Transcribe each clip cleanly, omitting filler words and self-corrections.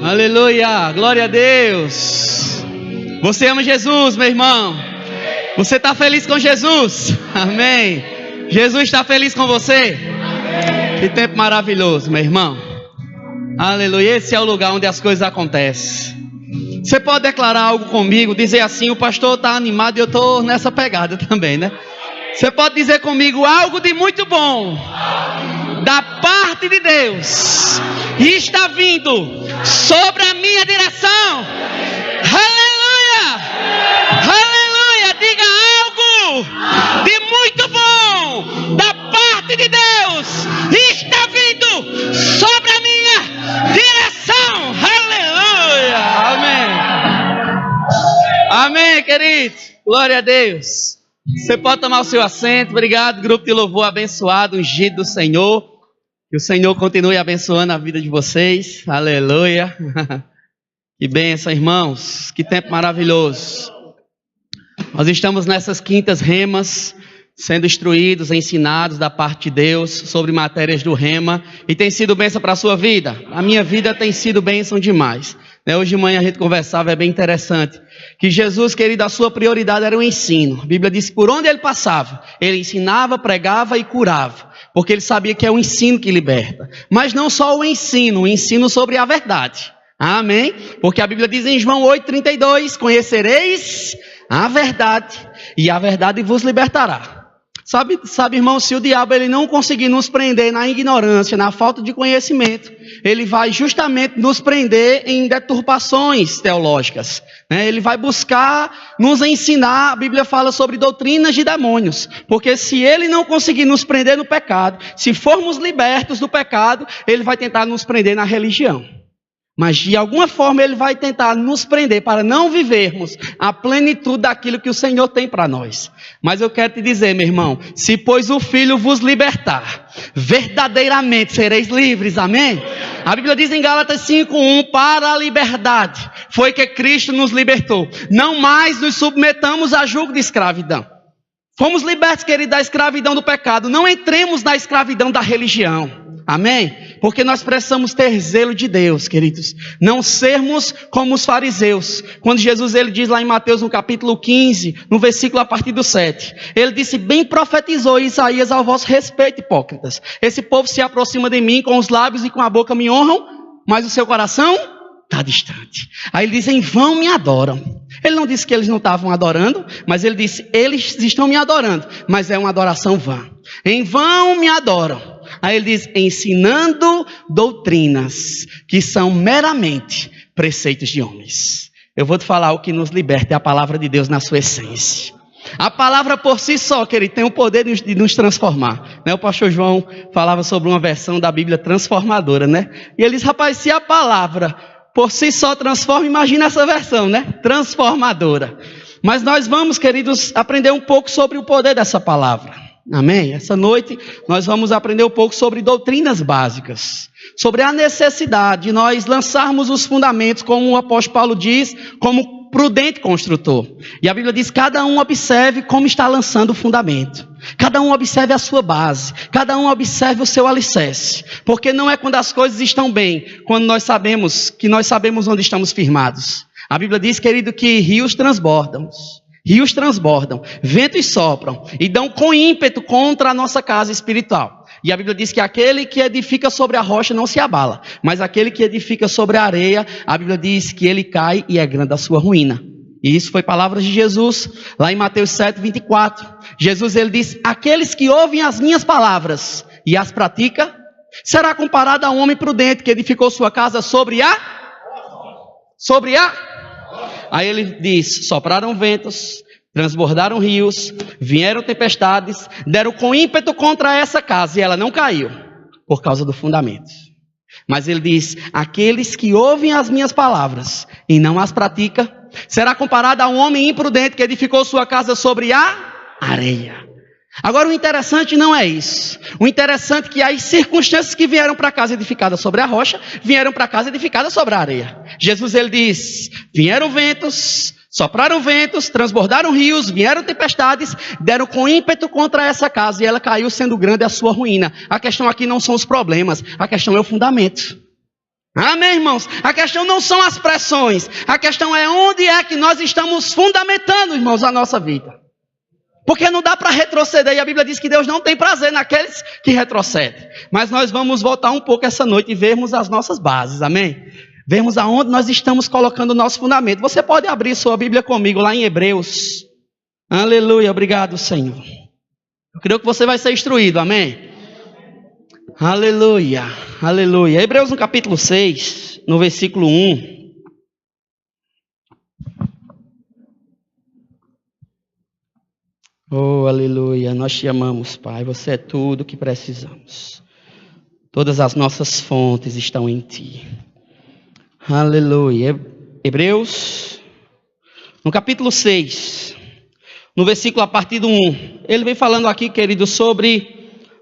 Aleluia, glória a Deus. Você ama Jesus, meu irmão? Você está feliz com Jesus? Amém. Jesus está feliz com você? Amém. Que tempo maravilhoso, meu irmão. Aleluia, esse é o lugar onde as coisas acontecem. Você pode declarar algo comigo, dizer assim: o pastor está animado e eu estou nessa pegada também, né? Você pode dizer comigo algo de muito bom da parte de Deus e está vindo sobre a minha direção. Aleluia! Aleluia! Diga algo de muito bom da parte de Deus e está vindo sobre a minha direção. Aleluia! Amém! Amém, querido. Glória a Deus. Você pode tomar o seu assento. Obrigado, grupo de louvor abençoado, ungido do Senhor. Que o Senhor continue abençoando a vida de vocês. Aleluia. Que bênção, irmãos. Que tempo maravilhoso. Nós estamos nessas quintas remas, sendo instruídos, ensinados da parte de Deus sobre matérias do rema. E tem sido bênção para a sua vida. A minha vida tem sido bênção demais. Hoje de manhã a gente conversava, é bem interessante. Que Jesus, querido, a sua prioridade era o ensino. A Bíblia diz que por onde ele passava, ele ensinava, pregava e curava. Porque ele sabia que é o ensino que liberta. Mas não só o ensino sobre a verdade. Amém? Porque a Bíblia diz em João 8,32, conhecereis a verdade e a verdade vos libertará. Sabe, irmão, se o diabo ele não conseguir nos prender na ignorância, na falta de conhecimento, ele vai justamente nos prender em deturpações teológicas. Ele vai buscar nos ensinar, a Bíblia fala sobre doutrinas de demônios. Porque se ele não conseguir nos prender no pecado, se formos libertos do pecado, ele vai tentar nos prender na religião. Mas de alguma forma ele vai tentar nos prender para não vivermos a plenitude daquilo que o Senhor tem para nós. Mas eu quero te dizer, meu irmão, se pois o Filho vos libertar, verdadeiramente sereis livres, amém? A Bíblia diz em Gálatas 5:1, para a liberdade foi que Cristo nos libertou. Não mais nos submetamos a jugo de escravidão. Fomos libertos, querido, da escravidão do pecado. Não entremos na escravidão da religião. Amém? Porque nós precisamos ter zelo de Deus, queridos. Não sermos como os fariseus. Quando Jesus ele diz lá em Mateus no capítulo 15, no versículo a partir do 7. Ele disse, bem profetizou Isaías ao vosso respeito, hipócritas. Esse povo se aproxima de mim com os lábios e com a boca me honram, mas o seu coração está distante. Aí ele diz, em vão me adoram. Ele não disse que eles não estavam adorando, mas ele disse, eles estão me adorando, mas é uma adoração vã. Em vão me adoram. Aí ele diz, ensinando doutrinas que são meramente preceitos de homens. Eu vou te falar o que nos liberta, é a palavra de Deus na sua essência. A palavra por si só, querido, tem o poder de nos transformar. O pastor João falava sobre uma versão da Bíblia transformadora, né? E ele diz, rapaz, se a palavra por si só transforma, imagina essa versão, né? Transformadora. Mas nós vamos, queridos, aprender um pouco sobre o poder dessa palavra. Amém? Essa noite nós vamos aprender um pouco sobre doutrinas básicas. Sobre a necessidade de nós lançarmos os fundamentos, como o apóstolo Paulo diz, como prudente construtor. E a Bíblia diz, cada um observe como está lançando o fundamento. Cada um observe a sua base. Cada um observe o seu alicerce. Porque não é quando as coisas estão bem, quando nós sabemos onde estamos firmados. A Bíblia diz, querido, que rios transbordam, ventos sopram e dão com ímpeto contra a nossa casa espiritual. E a Bíblia diz que aquele que edifica sobre a rocha não se abala, mas aquele que edifica sobre a areia, a Bíblia diz que ele cai e é grande a sua ruína. E isso foi palavras de Jesus, lá em Mateus 7:24. Jesus ele diz, aqueles que ouvem as minhas palavras e as praticam, será comparado a um homem prudente que edificou sua casa sobre a... Aí ele diz, sopraram ventos, transbordaram rios, vieram tempestades, deram com ímpeto contra essa casa e ela não caiu, por causa do fundamento. Mas ele diz, aqueles que ouvem as minhas palavras e não as praticam, será comparado a um homem imprudente que edificou sua casa sobre a areia. Agora o interessante não é isso. O interessante é que as circunstâncias que vieram para a casa edificada sobre a rocha, vieram para a casa edificada sobre a areia. Jesus ele diz, vieram ventos, sopraram ventos, transbordaram rios, vieram tempestades, deram com ímpeto contra essa casa e ela caiu sendo grande a sua ruína. A questão aqui não são os problemas, a questão é o fundamento. Amém, irmãos? A questão não são as pressões. A questão é onde é que nós estamos fundamentando, irmãos, a nossa vida. Porque não dá para retroceder. E a Bíblia diz que Deus não tem prazer naqueles que retrocedem. Mas nós vamos voltar um pouco essa noite e vermos as nossas bases. Amém? Vermos aonde nós estamos colocando o nosso fundamento. Você pode abrir sua Bíblia comigo lá em Hebreus. Aleluia, obrigado, Senhor. Eu creio que você vai ser instruído, amém? Aleluia, aleluia. Hebreus no capítulo 6, no versículo 1. Oh, aleluia, nós te amamos, Pai. Você é tudo o que precisamos. Todas as nossas fontes estão em Ti. Aleluia. Hebreus, no capítulo 6, no versículo a partir do 1. Ele vem falando aqui, querido, sobre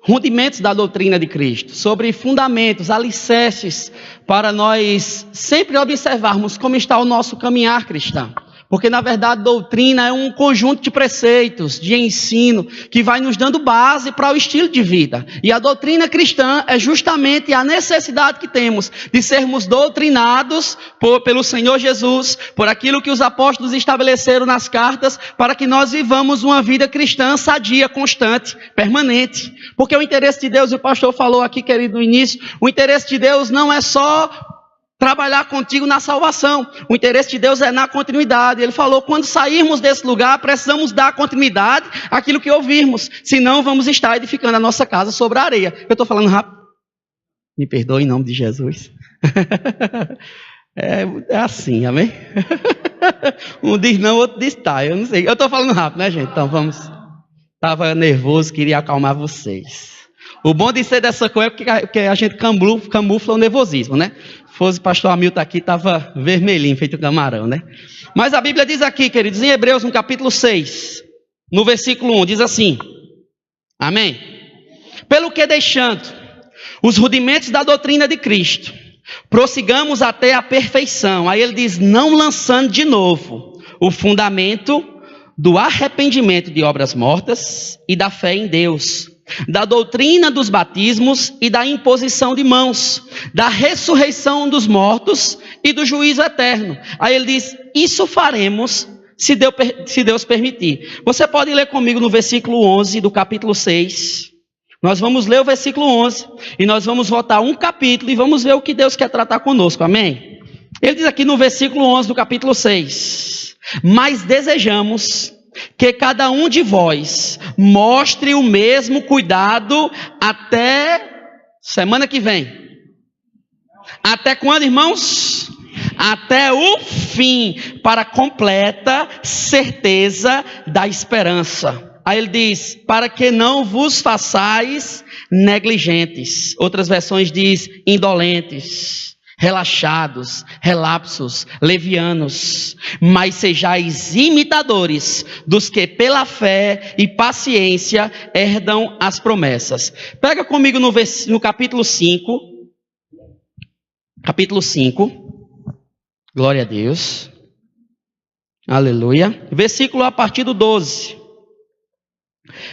rudimentos da doutrina de Cristo, sobre fundamentos, alicerces, para nós sempre observarmos como está o nosso caminhar cristão. Porque, na verdade, doutrina é um conjunto de preceitos, de ensino, que vai nos dando base para o estilo de vida. E a doutrina cristã é justamente a necessidade que temos de sermos doutrinados pelo Senhor Jesus, por aquilo que os apóstolos estabeleceram nas cartas, para que nós vivamos uma vida cristã sadia, constante, permanente. Porque o interesse de Deus, o pastor falou aqui, querido, no início, o interesse de Deus não é só trabalhar contigo na salvação. O interesse de Deus é na continuidade. Ele falou, quando sairmos desse lugar, precisamos dar continuidade àquilo que ouvirmos. Senão vamos estar edificando a nossa casa sobre a areia. Eu estou falando rápido. Me perdoe em nome de Jesus. É assim, amém? Um diz não, outro diz tá. Eu não sei. Eu estou falando rápido, né, gente? Então vamos. Estava nervoso, queria acalmar vocês. O bom de ser dessa coisa é porque a gente camufla o nervosismo, né? Fosse o pastor Hamilton aqui, estava vermelhinho, feito camarão, né? Mas a Bíblia diz aqui, queridos, em Hebreus, no capítulo 6, no versículo 1, diz assim, amém? Pelo que deixando os rudimentos da doutrina de Cristo, prossigamos até a perfeição. Aí ele diz, não lançando de novo o fundamento do arrependimento de obras mortas e da fé em Deus, da doutrina dos batismos e da imposição de mãos, da ressurreição dos mortos e do juízo eterno. Aí ele diz, isso faremos se Deus permitir. Você pode ler comigo no versículo 11 do capítulo 6. Nós vamos ler o versículo 11 e nós vamos voltar um capítulo e vamos ver o que Deus quer tratar conosco, amém? Ele diz aqui no versículo 11 do capítulo 6, mas desejamos que cada um de vós mostre o mesmo cuidado até semana que vem. Até quando, irmãos? Até o fim, para a completa certeza da esperança. Aí ele diz, para que não vos façais negligentes. Outras versões diz indolentes, relaxados, relapsos, levianos, mas sejais imitadores dos que pela fé e paciência herdam as promessas. Pega comigo no capítulo 5, glória a Deus, aleluia, versículo a partir do 12.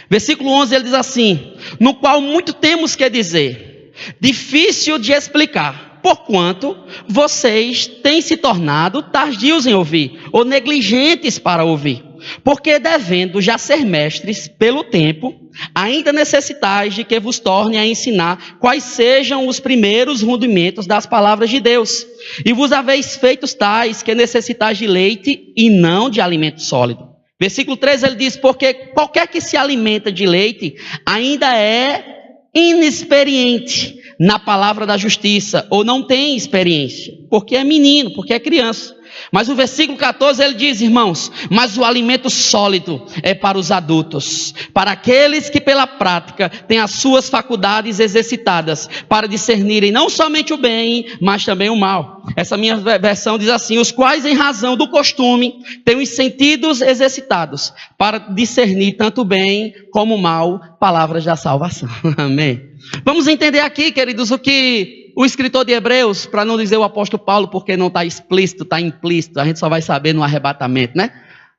Versículo 11 ele diz assim, no qual muito temos que dizer, difícil de explicar, porquanto vocês têm se tornado tardios em ouvir, ou negligentes para ouvir. Porque devendo já ser mestres pelo tempo, ainda necessitais de que vos torne a ensinar quais sejam os primeiros rudimentos das palavras de Deus. E vos haveis feitos tais que necessitais de leite e não de alimento sólido. Versículo 13 ele diz, porque qualquer que se alimenta de leite ainda é inexperiente na palavra da justiça, ou não tem experiência, porque é menino, porque é criança. Mas o versículo 14 ele diz, irmãos, mas o alimento sólido é para os adultos, para aqueles que pela prática têm as suas faculdades exercitadas, para discernirem não somente o bem, mas também o mal. Essa minha versão diz assim, os quais em razão do costume têm os sentidos exercitados, para discernir tanto o bem como o mal, palavras da salvação. Amém. Vamos entender aqui, queridos, o que o escritor de Hebreus, para não dizer o apóstolo Paulo, porque não está explícito, está implícito, a gente só vai saber no arrebatamento, né?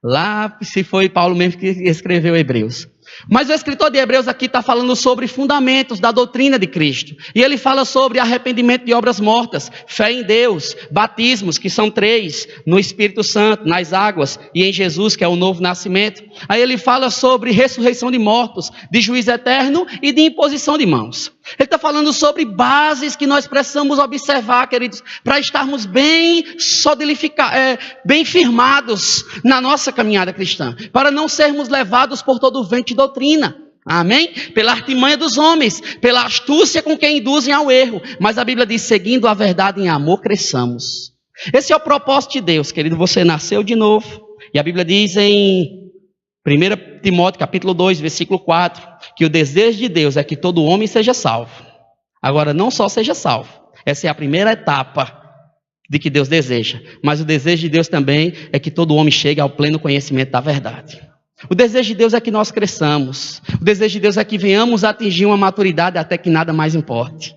Lá, se foi Paulo mesmo que escreveu Hebreus. Mas o escritor de Hebreus aqui está falando sobre fundamentos da doutrina de Cristo. E ele fala sobre arrependimento de obras mortas, fé em Deus, batismos, que são 3, no Espírito Santo, nas águas, e em Jesus, que é o novo nascimento. Aí ele fala sobre ressurreição de mortos, de juízo eterno e de imposição de mãos. Ele está falando sobre bases que nós precisamos observar, queridos, para estarmos bem bem firmados na nossa caminhada cristã, para não sermos levados por todo o vento de doutrina, amém? Pela artimanha dos homens, pela astúcia com que induzem ao erro, mas a Bíblia diz, seguindo a verdade em amor, cresçamos. Esse é o propósito de Deus, querido, você nasceu de novo, e a Bíblia diz em 1 Timóteo capítulo 2, versículo 4, que o desejo de Deus é que todo homem seja salvo. Agora, não só seja salvo, essa é a primeira etapa de que Deus deseja, mas o desejo de Deus também é que todo homem chegue ao pleno conhecimento da verdade. O desejo de Deus é que nós cresçamos, o desejo de Deus é que venhamos atingir uma maturidade até que nada mais importe.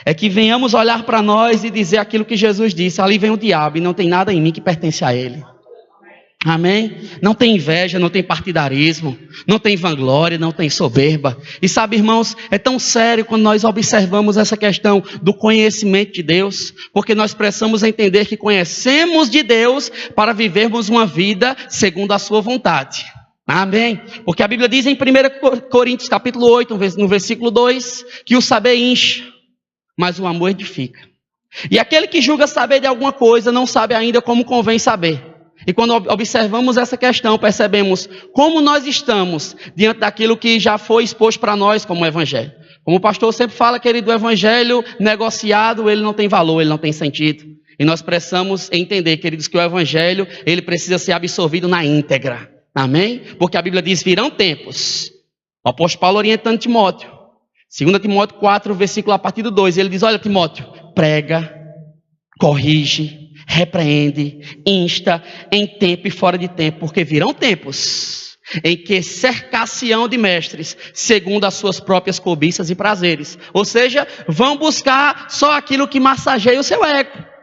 É que venhamos olhar para nós e dizer aquilo que Jesus disse, ali vem o diabo e não tem nada em mim que pertence a ele. Amém? Não tem inveja, não tem partidarismo, não tem vanglória, não tem soberba. E sabe, irmãos, é tão sério quando nós observamos essa questão do conhecimento de Deus, porque nós precisamos entender que conhecemos de Deus para vivermos uma vida segundo a sua vontade. Amém? Porque a Bíblia diz em 1 Coríntios capítulo 8, no versículo 2, que o saber incha, mas o amor edifica. E aquele que julga saber de alguma coisa não sabe ainda como convém saber. E quando observamos essa questão, percebemos como nós estamos diante daquilo que já foi exposto para nós como evangelho. Como o pastor sempre fala, querido, o evangelho negociado, ele não tem valor, ele não tem sentido. E nós precisamos entender, queridos, que o evangelho, ele precisa ser absorvido na íntegra. Amém? Porque a Bíblia diz, virão tempos. O apóstolo Paulo orientando Timóteo. 2 Timóteo 4, versículo a partir do 2, ele diz, olha Timóteo, prega, corrige, repreende, insta em tempo e fora de tempo, porque virão tempos em que cercar-se-ão de mestres, segundo as suas próprias cobiças e prazeres. Ou seja, vão buscar só aquilo que massageia o seu ego.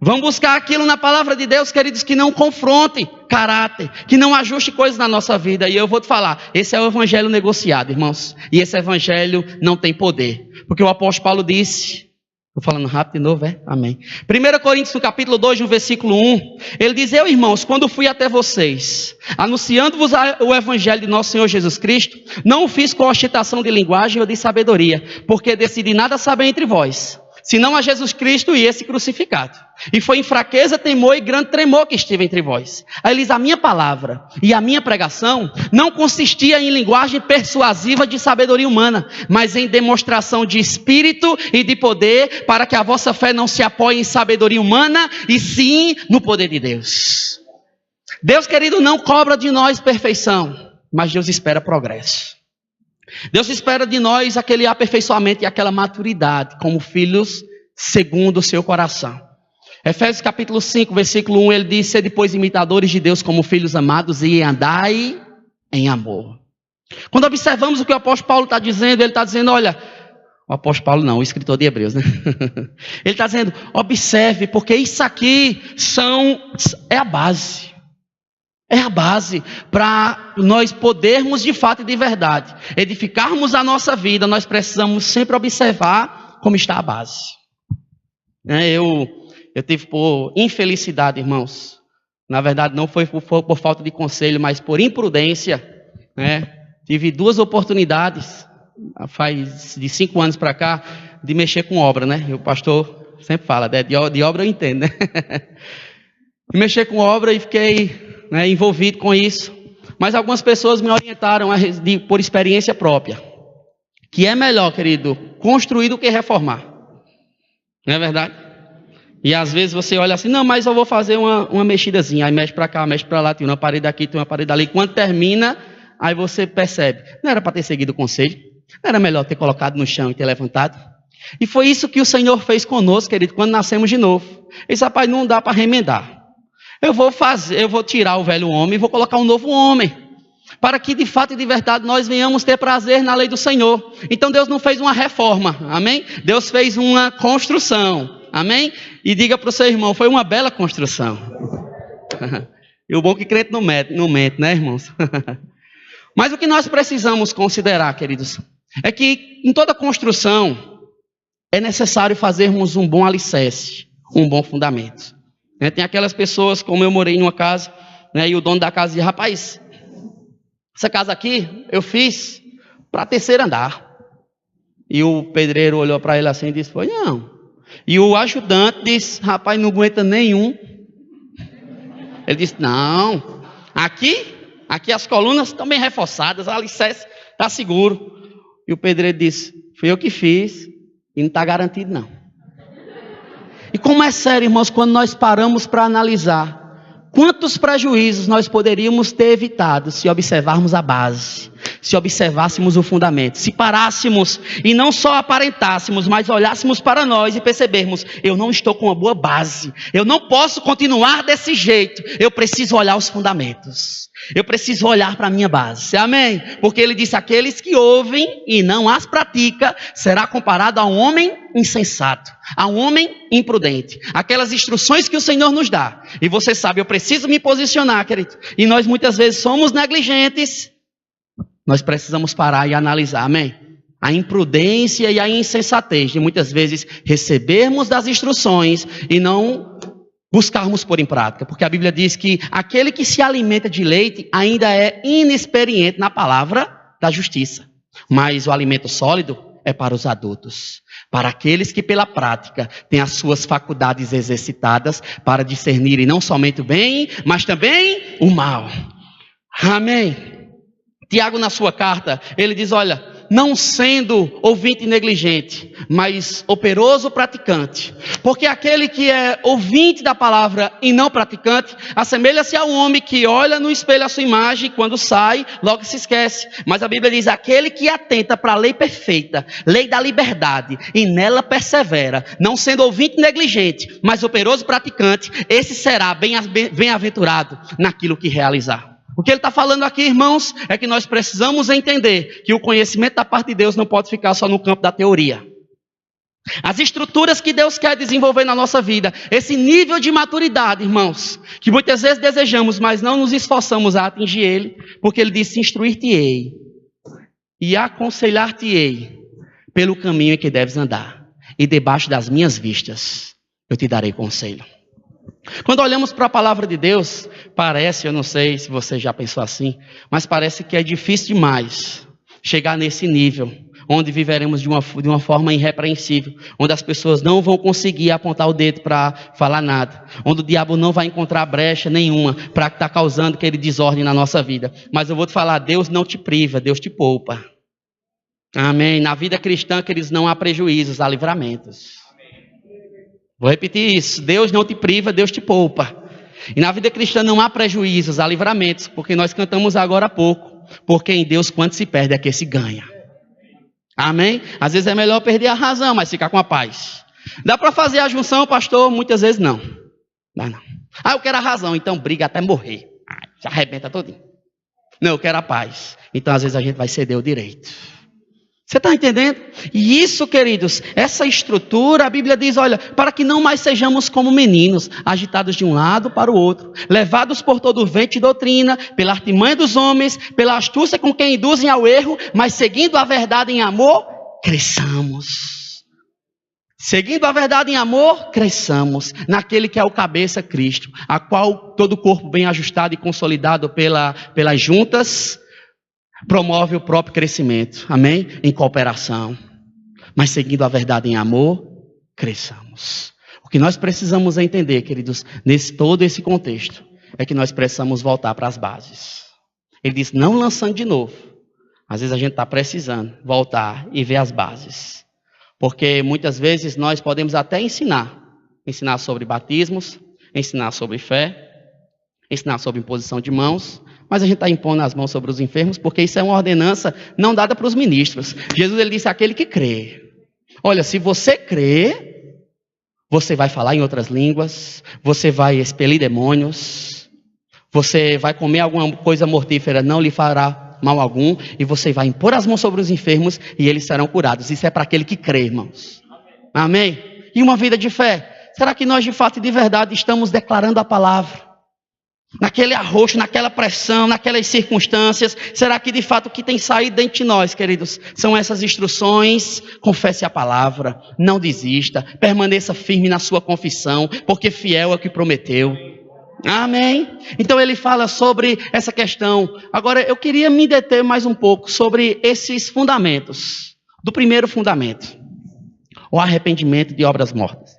Vão buscar aquilo na palavra de Deus, queridos, que não confronte caráter, que não ajuste coisas na nossa vida. E eu vou te falar, esse é o evangelho negociado, irmãos. E esse evangelho não tem poder. Porque o apóstolo Paulo disse... Estou falando rápido de novo, é? Amém. 1 Coríntios, no capítulo 2, no versículo 1, ele diz, eu, irmãos, quando fui até vocês, anunciando-vos o evangelho de nosso Senhor Jesus Cristo, não o fiz com ostentação de linguagem ou de sabedoria, porque decidi nada saber entre vós, senão a Jesus Cristo e esse crucificado. E foi em fraqueza, temor e grande tremor que estive entre vós. Aí ele diz, a minha palavra e a minha pregação não consistia em linguagem persuasiva de sabedoria humana, mas em demonstração de espírito e de poder, para que a vossa fé não se apoie em sabedoria humana, e sim no poder de Deus. Deus, querido, não cobra de nós perfeição, mas Deus espera progresso. Deus espera de nós aquele aperfeiçoamento e aquela maturidade, como filhos segundo o seu coração. Efésios capítulo 5, versículo 1, ele diz, sede depois imitadores de Deus como filhos amados e andai em amor. Quando observamos o que o apóstolo Paulo está dizendo, ele está dizendo, olha, o apóstolo Paulo não, o escritor de Hebreus, né? Ele está dizendo, observe, porque isso aqui é a base. É a base para nós podermos de fato e de verdade edificarmos a nossa vida. Nós precisamos sempre observar como está a base. Eu tive por infelicidade, irmãos. Na verdade não foi por falta de conselho, mas por imprudência. Tive 2 oportunidades, faz de 5 anos para cá, de mexer com obra, né? E o pastor sempre fala, de obra eu entendo, né? Mexer com obra e fiquei... envolvido com isso, mas algumas pessoas me orientaram por experiência própria, que é melhor, querido, construir do que reformar, não é verdade? E às vezes você olha assim, não, mas eu vou fazer uma mexidazinha, aí mexe para cá, mexe para lá, tem uma parede aqui, tem uma parede ali, quando termina, aí você percebe, não era para ter seguido o conselho, não era melhor ter colocado no chão e ter levantado? E foi isso que o Senhor fez conosco, querido, quando nascemos de novo. Ele disse, rapaz, não dá para remendar. Eu vou tirar o velho homem e vou colocar um novo homem, para que de fato e de verdade nós venhamos ter prazer na lei do Senhor. Então Deus não fez uma reforma, amém? Deus fez uma construção, amém? E diga para o seu irmão, foi uma bela construção. E o bom que crente não mente, né, irmãos? Mas o que nós precisamos considerar, queridos, é que em toda construção é necessário fazermos um bom alicerce, um bom fundamento. Tem aquelas pessoas, como eu morei em uma casa, e o dono da casa dizia: rapaz, essa casa aqui eu fiz para terceiro andar. E o pedreiro olhou para ele assim e disse: foi não. E o ajudante disse: rapaz, não aguenta nenhum. Ele disse: não, aqui as colunas estão bem reforçadas, a alicerce está seguro. E o pedreiro disse: fui eu que fiz e não está garantido não. E como é sério, irmãos, quando nós paramos para analisar quantos prejuízos nós poderíamos ter evitado se observarmos a base, se observássemos o fundamento, se parássemos e não só aparentássemos, mas olhássemos para nós e percebermos: eu não estou com uma boa base, eu não posso continuar desse jeito, eu preciso olhar os fundamentos, eu preciso olhar para a minha base, amém? Porque ele disse: aqueles que ouvem e não as praticam, será comparado a um homem insensato, a um homem imprudente. Aquelas instruções que o Senhor nos dá, e você sabe, eu preciso me posicionar, querido, e nós muitas vezes somos negligentes. Nós precisamos parar e analisar, amém? A imprudência e a insensatez de muitas vezes recebermos das instruções e não buscarmos pôr em prática, porque a Bíblia diz que aquele que se alimenta de leite ainda é inexperiente na palavra da justiça, mas o alimento sólido é para os adultos, para aqueles que pela prática têm as suas faculdades exercitadas para discernirem não somente o bem, mas também o mal. Amém? Tiago, na sua carta, ele diz: olha, não sendo ouvinte negligente, mas operoso praticante. Porque aquele que é ouvinte da palavra e não praticante, assemelha-se a um homem que olha no espelho a sua imagem e quando sai, logo se esquece. Mas a Bíblia diz: aquele que atenta para a lei perfeita, lei da liberdade, e nela persevera, não sendo ouvinte negligente, mas operoso praticante, esse será bem-aventurado naquilo que realizar. O que ele está falando aqui, irmãos, é que nós precisamos entender que o conhecimento da parte de Deus não pode ficar só no campo da teoria. As estruturas que Deus quer desenvolver na nossa vida, esse nível de maturidade, irmãos, que muitas vezes desejamos, mas não nos esforçamos a atingir ele, porque ele disse: instruir-te-ei e aconselhar-te-ei pelo caminho em que deves andar, e debaixo das minhas vistas eu te darei conselho. Quando olhamos para a palavra de Deus, parece, eu não sei se você já pensou assim, mas parece que é difícil demais chegar nesse nível, onde viveremos de uma forma irrepreensível, onde as pessoas não vão conseguir apontar o dedo para falar nada, onde o diabo não vai encontrar brecha nenhuma para estar causando aquele desordem na nossa vida. Mas eu vou te falar: Deus não te priva, Deus te poupa. Amém? Na vida cristã, queridos, não há prejuízos, há livramentos. Vou repetir isso: Deus não te priva, Deus te poupa. E na vida cristã não há prejuízos, há livramentos, porque nós cantamos agora há pouco: porque em Deus quanto se perde é que se ganha. Amém? Às vezes é melhor perder a razão, mas ficar com a paz. Dá para fazer a junção, pastor? Muitas vezes não. Dá não. Eu quero a razão, então briga até morrer. Se arrebenta todinho. Não, eu quero a paz. Então às vezes a gente vai ceder o direito. Você está entendendo? E isso, queridos, essa estrutura, a Bíblia diz: olha, para que não mais sejamos como meninos, agitados de um lado para o outro, levados por todo o vento de doutrina, pela artimanha dos homens, pela astúcia com quem induzem ao erro, mas seguindo a verdade em amor, cresçamos. Seguindo a verdade em amor, cresçamos naquele que é o cabeça, Cristo, a qual todo o corpo bem ajustado e consolidado pelas juntas promove o próprio crescimento, amém? Em cooperação, mas seguindo a verdade em amor, cresçamos. O que nós precisamos entender, queridos, nesse todo esse contexto, é que nós precisamos voltar para as bases. Ele diz: não lançando de novo. Às vezes a gente está precisando voltar e ver as bases, porque muitas vezes nós podemos até ensinar sobre batismos, ensinar sobre fé, ensinar sobre imposição de mãos, mas a gente está impondo as mãos sobre os enfermos, porque isso é uma ordenança não dada para os ministros. Jesus, ele disse: aquele que crê. Olha, se você crê, você vai falar em outras línguas, você vai expelir demônios, você vai comer alguma coisa mortífera, não lhe fará mal algum, e você vai impor as mãos sobre os enfermos e eles serão curados. Isso é para aquele que crê, irmãos. Amém? E uma vida de fé? Será que nós de fato e de verdade estamos declarando a palavra? naquele arroxo, naquela pressão, naquelas circunstâncias? Será que de fato o que tem saído dentro de nós, queridos, são essas instruções? Confesse a palavra, não desista, permaneça firme na sua confissão, porque fiel é o que prometeu. Amém? Então ele fala sobre essa questão. Agora eu queria me deter mais um pouco sobre esses fundamentos. Do primeiro fundamento, o arrependimento de obras mortas.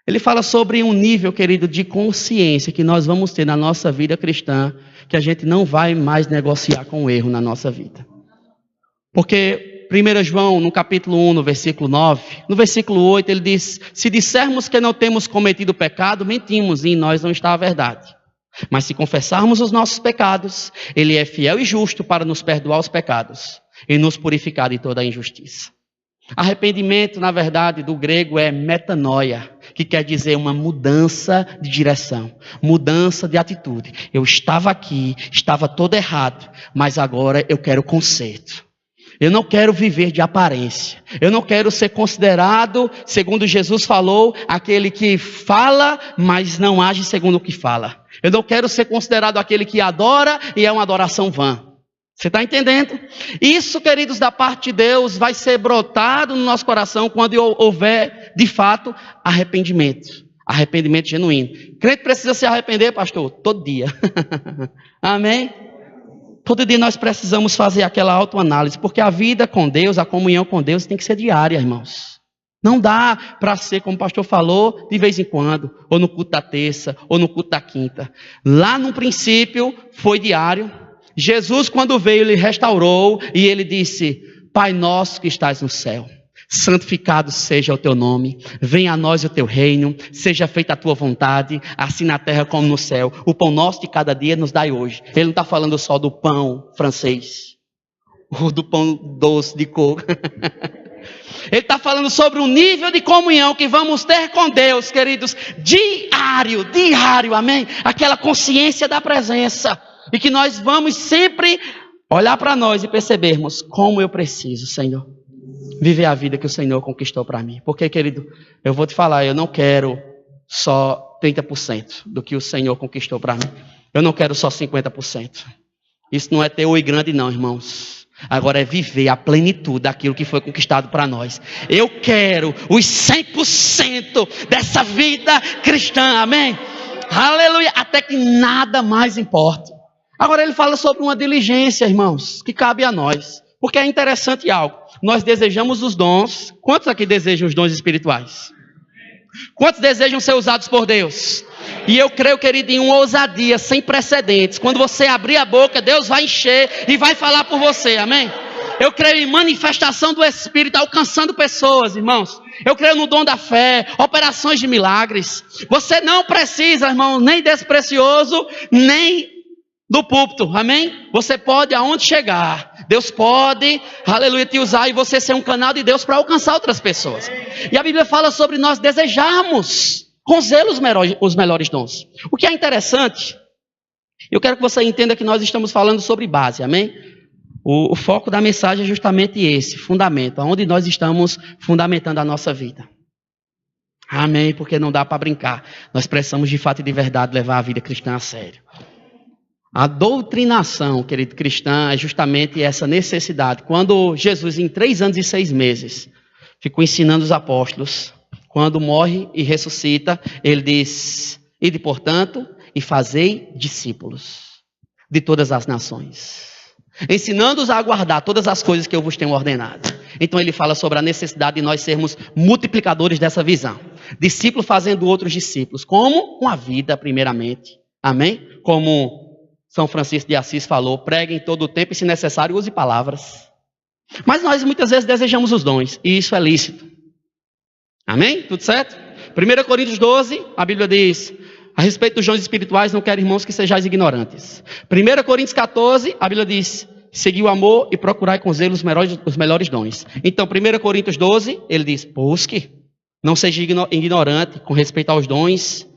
Ele fala sobre um nível, querido, de consciência que nós vamos ter na nossa vida cristã, que a gente não vai mais negociar com o erro na nossa vida. Porque 1 João, no capítulo 1, no versículo 9, no versículo 8, ele diz: se dissermos que não temos cometido pecado, mentimos e em nós não está a verdade. Mas se confessarmos os nossos pecados, ele é fiel e justo para nos perdoar os pecados e nos purificar de toda a injustiça. Arrependimento, na verdade, do grego é metanoia, que quer dizer uma mudança de direção, mudança de atitude. Eu estava aqui, estava todo errado, mas agora eu quero conserto. Eu não quero viver de aparência. Eu não quero ser considerado, segundo Jesus falou, aquele que fala, mas não age segundo o que fala. Eu não quero ser considerado aquele que adora e é uma adoração vã. Você está entendendo? Isso, queridos, da parte de Deus vai ser brotado no nosso coração quando houver, de fato, arrependimento. Arrependimento genuíno. Crente precisa se arrepender, pastor? Todo dia. Amém? Todo dia nós precisamos fazer aquela autoanálise, porque a vida com Deus, a comunhão com Deus tem que ser diária, irmãos. Não dá para ser, como o pastor falou, de vez em quando, ou no culto da terça, ou no culto da quinta. Lá no princípio foi diário. Jesus, quando veio, ele restaurou e ele disse: Pai nosso que estás no céu, santificado seja o teu nome, venha a nós o teu reino, seja feita a tua vontade, assim na terra como no céu. O pão nosso de cada dia nos dai hoje. Ele não está falando só do pão francês, ou do pão doce de coco. Ele está falando sobre um nível de comunhão que vamos ter com Deus, queridos, diário, amém? Aquela consciência da presença. E que nós vamos sempre olhar para nós e percebermos como eu preciso, Senhor, viver a vida que o Senhor conquistou para mim. Porque, querido, eu vou te falar, eu não quero só 30% do que o Senhor conquistou para mim. Eu não quero só 50%. Isso não é ter oi grande não, irmãos. Agora é viver a plenitude daquilo que foi conquistado para nós. Eu quero os 100% dessa vida cristã, amém? Aleluia, até que nada mais importe. Agora ele fala sobre uma diligência, irmãos, que cabe a nós. Porque é interessante algo. Nós desejamos os dons. Quantos aqui desejam os dons espirituais? Quantos desejam ser usados por Deus? E eu creio, querido, em uma ousadia sem precedentes. Quando você abrir a boca, Deus vai encher e vai falar por você, amém? Eu creio em manifestação do Espírito alcançando pessoas, irmãos. Eu creio no dom da fé, operações de milagres. Você não precisa, irmão, nem desse precioso, nem do púlpito, amém? Você pode aonde chegar. Deus pode, aleluia, te usar e você ser um canal de Deus para alcançar outras pessoas. E a Bíblia fala sobre nós desejarmos com zelo os melhores dons. O que é interessante, eu quero que você entenda que nós estamos falando sobre base, amém? O foco da mensagem é justamente esse, fundamento, onde nós estamos fundamentando a nossa vida. Amém? Porque não dá para brincar. Nós precisamos de fato e de verdade levar a vida cristã a sério. A doutrinação, querido, cristã é justamente essa necessidade. Quando Jesus, em 3 anos e 6 meses, ficou ensinando os apóstolos, quando morre e ressuscita, ele diz: ide, portanto, e fazei discípulos de todas as nações, ensinando-os a guardar todas as coisas que eu vos tenho ordenado. Então ele fala sobre a necessidade de nós sermos multiplicadores dessa visão. Discípulo fazendo outros discípulos. Como? Com a vida, primeiramente. Amém? Como São Francisco de Assis falou: pregue em todo o tempo e, se necessário, use palavras. Mas nós muitas vezes desejamos os dons, e isso é lícito. Amém? Tudo certo? 1 Coríntios 12, a Bíblia diz: a respeito dos dons espirituais, não quero, irmãos, que sejais ignorantes. 1 Coríntios 14, a Bíblia diz: segui o amor e procurai com zelo os melhores dons. Então, 1 Coríntios 12, ele diz: busque, não seja ignorante com respeito aos dons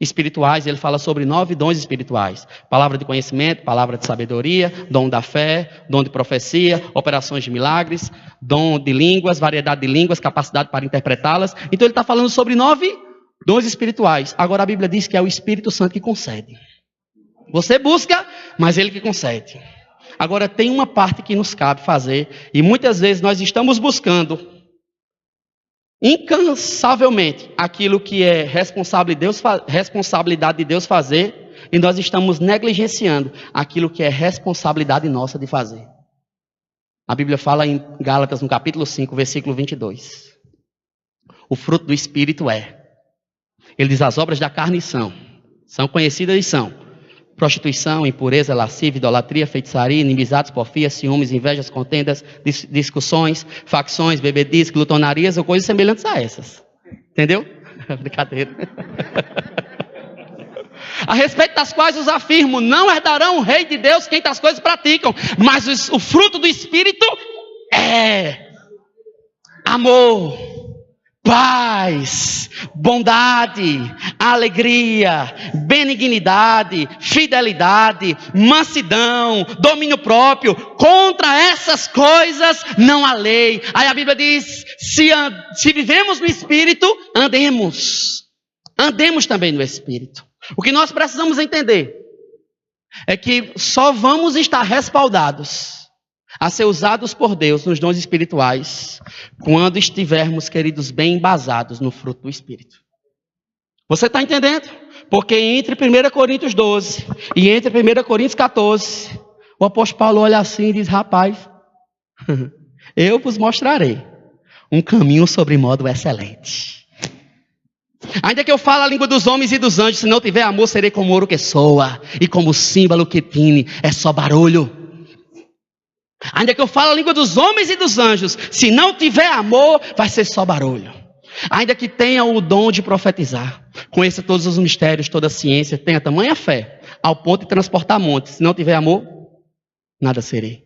espirituais. Ele fala sobre 9 dons espirituais: palavra de conhecimento, palavra de sabedoria, dom da fé, dom de profecia, operações de milagres, dom de línguas, variedade de línguas, capacidade para interpretá-las. Então ele está falando sobre 9 Dons espirituais. Agora a Bíblia diz que é o Espírito Santo que concede. Você busca, mas Ele que concede. Agora tem uma parte que nos cabe fazer, e muitas vezes nós estamos buscando incansavelmente aquilo que é responsabilidade de Deus fazer, e nós estamos negligenciando aquilo que é responsabilidade nossa de fazer. A Bíblia fala em Gálatas, no capítulo 5, versículo 22. O fruto do Espírito ele diz, as obras da carne são conhecidas e são prostituição, impureza, lascívia, idolatria, feitiçaria, inimizades, porfias, ciúmes, invejas, contendas, discussões, facções, bebedices, glutonarias ou coisas semelhantes a essas. Entendeu? Brincadeira. A respeito das quais os afirmo, não herdarão o reino de Deus quem tais coisas praticam, mas o fruto do Espírito é amor, paz, bondade, alegria, benignidade, fidelidade, mansidão, domínio próprio. Contra essas coisas não há lei. Aí a Bíblia diz, se vivemos no Espírito, andemos também no Espírito. O que nós precisamos entender é que só vamos estar respaldados a ser usados por Deus nos dons espirituais quando estivermos, queridos, bem embasados no fruto do Espírito. Você está entendendo? Porque entre 1 Coríntios 12 e entre 1 Coríntios 14, o apóstolo Paulo olha assim e diz, rapaz, eu vos mostrarei um caminho sobre modo excelente. Ainda que eu fale a língua dos homens e dos anjos, se não tiver amor, serei como ouro que soa, e como símbolo que tine, é só barulho. Ainda que eu fale a língua dos homens e dos anjos, se não tiver amor, vai ser só barulho. Ainda que tenha o dom de profetizar, conheça todos os mistérios, toda a ciência, tenha tamanha fé, ao ponto de transportar montes, se não tiver amor, nada serei.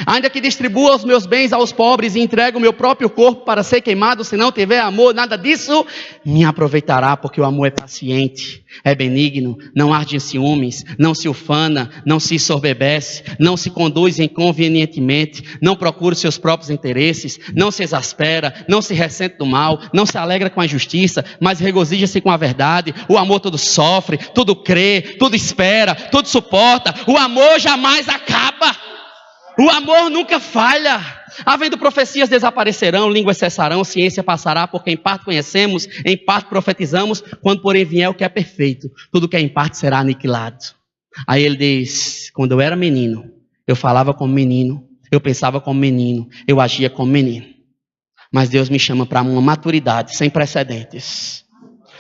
Ainda que distribua os meus bens aos pobres e entregue o meu próprio corpo para ser queimado, se não tiver amor, nada disso me aproveitará, porque o amor é paciente, é benigno, não arde em ciúmes, não se ufana, não se ensoberbece, não se conduz inconvenientemente, não procura os seus próprios interesses, não se exaspera, não se ressente do mal, não se alegra com a injustiça, mas regozija-se com a verdade. O amor tudo sofre, tudo crê, tudo espera, tudo suporta. O amor jamais acaba. O amor nunca falha. Havendo profecias desaparecerão, línguas cessarão, ciência passará, porque em parte conhecemos, em parte profetizamos, quando porém vier o que é perfeito, tudo que é em parte será aniquilado. Aí ele diz, quando eu era menino, eu falava como menino, eu pensava como menino, eu agia como menino. Mas Deus me chama para uma maturidade sem precedentes.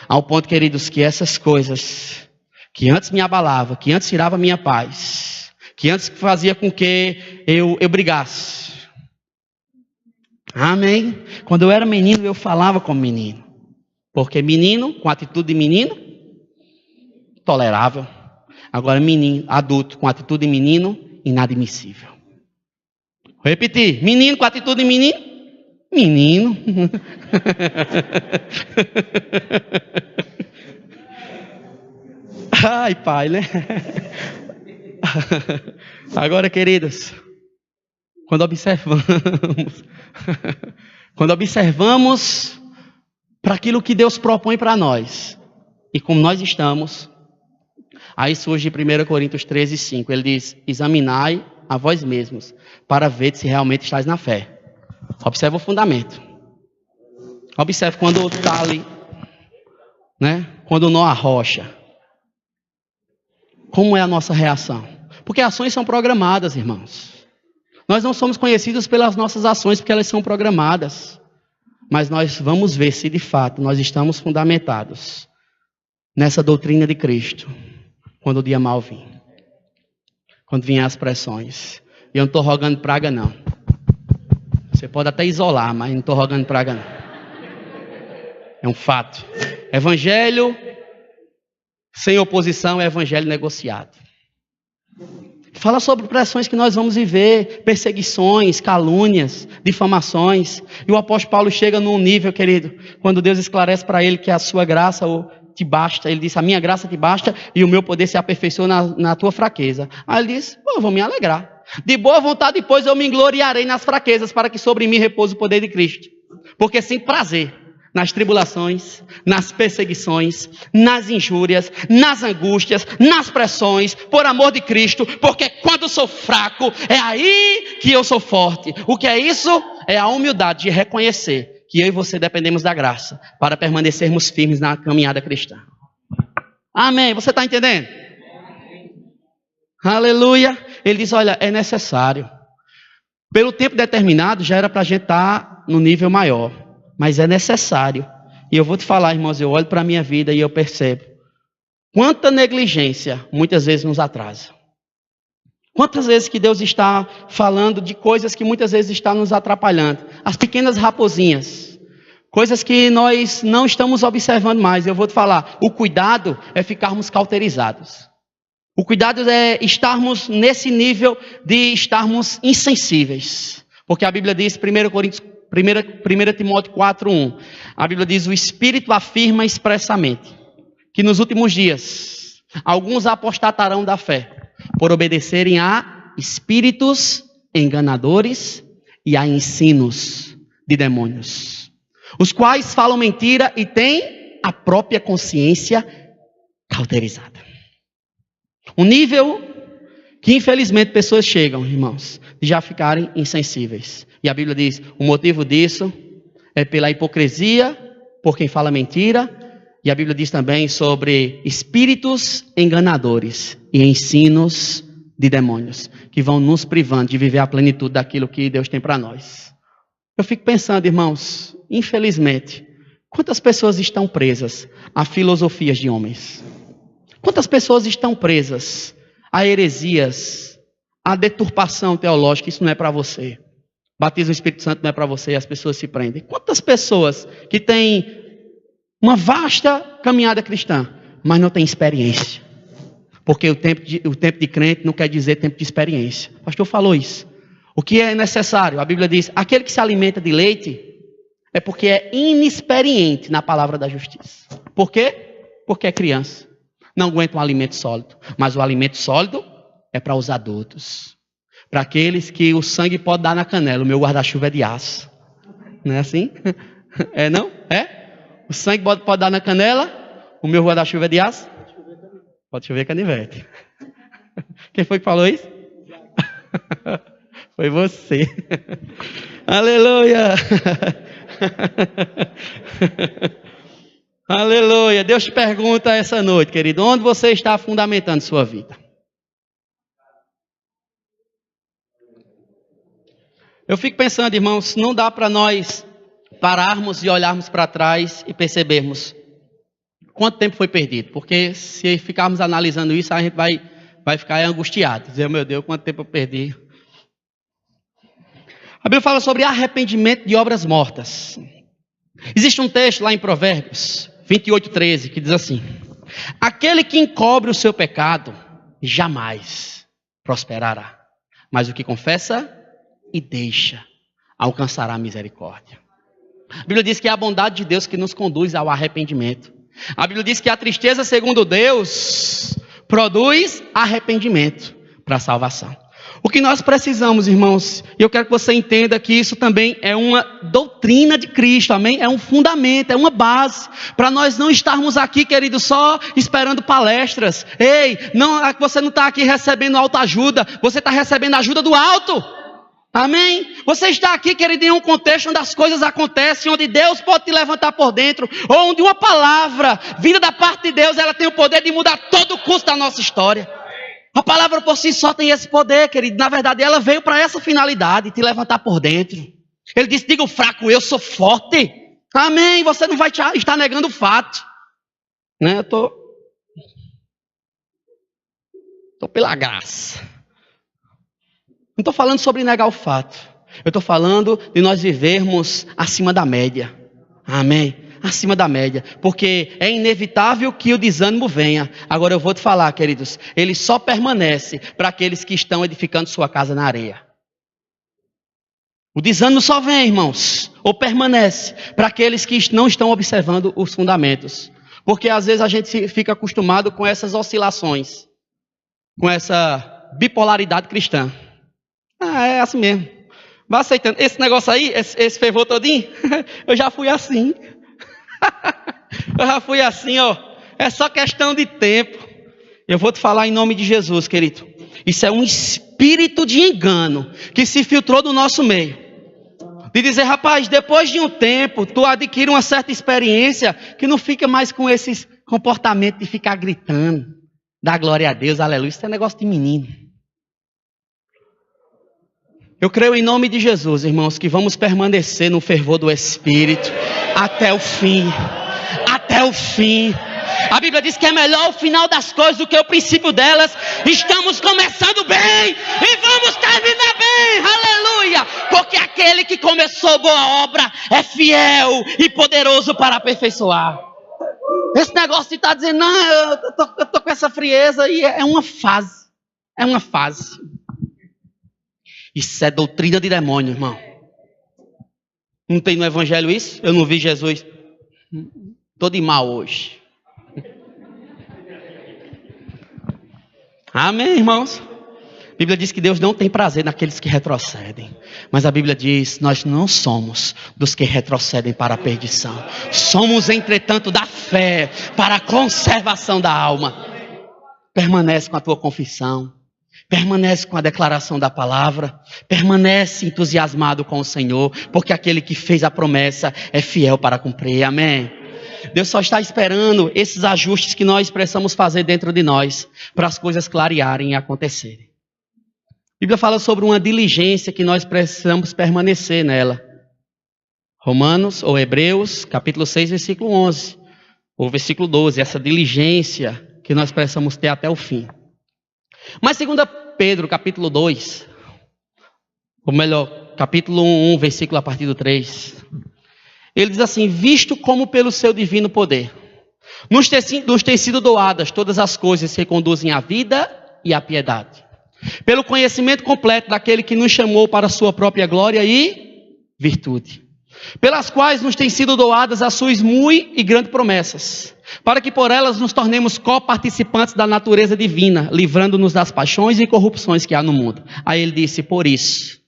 Ao ponto, queridos, que essas coisas que antes me abalavam, que antes tirava minha paz, que antes fazia com que eu brigasse. Amém? Quando eu era menino, eu falava como menino. Porque menino, com atitude de menino, tolerável. Agora menino, adulto, com atitude de menino, inadmissível. Vou repetir. Menino com atitude de menino, menino. Ai, pai, né? Agora, queridos, quando observamos para aquilo que Deus propõe para nós, e como nós estamos, aí surge 1 Coríntios 13, 5, ele diz, examinai a vós mesmos, para ver se realmente estáis na fé. Observa o fundamento. Observe quando está ali, né? Quando não arrocha. Como é a nossa reação? Porque ações são programadas, irmãos. Nós não somos conhecidos pelas nossas ações, porque elas são programadas. Mas nós vamos ver se de fato nós estamos fundamentados nessa doutrina de Cristo, quando o dia mal vir. Quando vier as pressões. E eu não estou rogando praga, não. Você pode até isolar, mas não estou rogando praga, não. É um fato. Evangelho sem oposição é evangelho negociado. Fala sobre pressões que nós vamos viver, perseguições, calúnias, difamações. E o apóstolo Paulo chega num nível, querido, quando Deus esclarece para ele que a sua graça te basta. Ele diz, a minha graça te basta e o meu poder se aperfeiçoa na tua fraqueza. Aí ele diz, eu vou me alegrar. De boa vontade depois eu me gloriarei nas fraquezas, para que sobre mim repouse o poder de Cristo. Porque sinto prazer nas tribulações, nas perseguições, nas injúrias, nas angústias, nas pressões, por amor de Cristo, porque quando sou fraco, é aí que eu sou forte. O que é isso? É a humildade de reconhecer que eu e você dependemos da graça para permanecermos firmes na caminhada cristã. Amém? Você está entendendo? Aleluia. Ele diz, olha, é necessário. Pelo tempo determinado, já era para a gente estar no nível maior. Mas é necessário. E eu vou te falar, irmãos, eu olho para a minha vida e eu percebo quanta negligência muitas vezes nos atrasa. Quantas vezes que Deus está falando de coisas que muitas vezes está nos atrapalhando. As pequenas raposinhas. Coisas que nós não estamos observando mais. Eu vou te falar, o cuidado é ficarmos cauterizados. O cuidado é estarmos nesse nível de estarmos insensíveis. Porque a Bíblia diz, 1 Timóteo 4:1, a Bíblia diz, o Espírito afirma expressamente que nos últimos dias, alguns apostatarão da fé, por obedecerem a espíritos enganadores e a ensinos de demônios, os quais falam mentira e têm a própria consciência cauterizada. Um nível que infelizmente pessoas chegam, irmãos, de já ficarem insensíveis. E a Bíblia diz, o motivo disso é pela hipocrisia, por quem fala mentira. E a Bíblia diz também sobre espíritos enganadores e ensinos de demônios, que vão nos privando de viver a plenitude daquilo que Deus tem para nós. Eu fico pensando, irmãos, infelizmente, quantas pessoas estão presas a filosofias de homens? Quantas pessoas estão presas a heresias, a deturpação teológica? Isso não é para você. Batismo do Espírito Santo não é para você e as pessoas se prendem. Quantas pessoas que têm uma vasta caminhada cristã, mas não têm experiência? Porque o tempo de crente não quer dizer tempo de experiência. O pastor falou isso. O que é necessário? A Bíblia diz, aquele que se alimenta de leite é porque é inexperiente na palavra da justiça. Por quê? Porque é criança. Não aguenta um alimento sólido. Mas o alimento sólido é para os adultos. Para aqueles que o sangue pode dar na canela. O meu guarda-chuva é de aço. Não é assim? É não? É? O sangue pode dar na canela. O meu guarda-chuva é de aço. Pode chover canivete. Quem foi que falou isso? Foi você. Aleluia. Aleluia. Deus te pergunta essa noite, querido, onde você está fundamentando sua vida? Eu fico pensando, irmãos, não dá para nós pararmos e olharmos para trás e percebermos quanto tempo foi perdido. Porque se ficarmos analisando isso, a gente vai ficar angustiado. Dizer, meu Deus, quanto tempo eu perdi. A Bíblia fala sobre arrependimento de obras mortas. Existe um texto lá em Provérbios 28:13, que diz assim: aquele que encobre o seu pecado jamais prosperará, mas o que confessa e deixa alcançará a misericórdia. A Bíblia diz que é a bondade de Deus que nos conduz ao arrependimento. A Bíblia diz que a tristeza, segundo Deus, produz arrependimento para a salvação. O que nós precisamos, irmãos, e eu quero que você entenda que isso também é uma doutrina de Cristo, amém? É um fundamento, é uma base, para nós não estarmos aqui, querido, só esperando palestras. Ei, não, você não está aqui recebendo autoajuda, você está recebendo ajuda do alto. Amém? Você está aqui, querido, em um contexto onde as coisas acontecem, onde Deus pode te levantar por dentro, ou onde uma palavra vinda da parte de Deus, ela tem o poder de mudar todo o curso da nossa história. A palavra por si só tem esse poder, querido. Na verdade, ela veio para essa finalidade, te levantar por dentro. Ele disse, diga o fraco, eu sou forte. Amém? Você não vai estar negando o fato. Né? Eu estou pela graça. Não estou falando sobre negar o fato. Eu estou falando de nós vivermos acima da média. Amém? Acima da média. Porque é inevitável que o desânimo venha. Agora eu vou te falar, queridos. Ele só permanece para aqueles que estão edificando sua casa na areia. O desânimo só vem, irmãos. Ou permanece para aqueles que não estão observando os fundamentos. Porque às vezes a gente fica acostumado com essas oscilações. Com essa bipolaridade cristã. É assim mesmo. Vai aceitando. Esse negócio aí, esse fervor todinho, eu já fui assim. Eu já fui assim, ó. É só questão de tempo. Eu vou te falar em nome de Jesus, querido. Isso é um espírito de engano que se filtrou do nosso meio. De dizer, rapaz, depois de um tempo, tu adquire uma certa experiência que não fica mais com esses comportamentos de ficar gritando. Dá glória a Deus, aleluia. Isso é negócio de menino. Eu creio em nome de Jesus, irmãos, que vamos permanecer no fervor do Espírito até o fim. Até o fim. A Bíblia diz que é melhor o final das coisas do que o princípio delas. Estamos começando bem e vamos terminar bem, aleluia, porque aquele que começou boa obra é fiel e poderoso para aperfeiçoar. Esse negócio de estar dizendo, não, eu tô com essa frieza, e é uma fase, Isso é doutrina de demônio, irmão. Não tem no evangelho isso? Eu não vi Jesus. Tô de mal hoje. Amém, irmãos? A Bíblia diz que Deus não tem prazer naqueles que retrocedem. Mas a Bíblia diz, nós não somos dos que retrocedem para a perdição. Somos, entretanto, da fé para a conservação da alma. Permanece com a tua confissão. Permanece com a declaração da palavra. Permanece entusiasmado com o Senhor. Porque aquele que fez a promessa é fiel para cumprir. Amém? Deus só está esperando esses ajustes que nós precisamos fazer dentro de nós para as coisas clarearem e acontecerem. A Bíblia fala sobre uma diligência que nós precisamos permanecer nela. Romanos ou Hebreus, capítulo 6, versículo 11. Ou versículo 12, essa diligência que nós precisamos ter até o fim. Mas 2 Pedro, capítulo 2, ou melhor, capítulo 1, versículo a partir do 3. Ele diz assim, visto como pelo seu divino poder, nos tem sido doadas todas as coisas que conduzem à vida e à piedade. Pelo conhecimento completo daquele que nos chamou para a sua própria glória e virtude. Pelas quais nos têm sido doadas as suas muito e grandes promessas, para que por elas nos tornemos coparticipantes da natureza divina, livrando-nos das paixões e corrupções que há no mundo. Aí ele disse, por isso,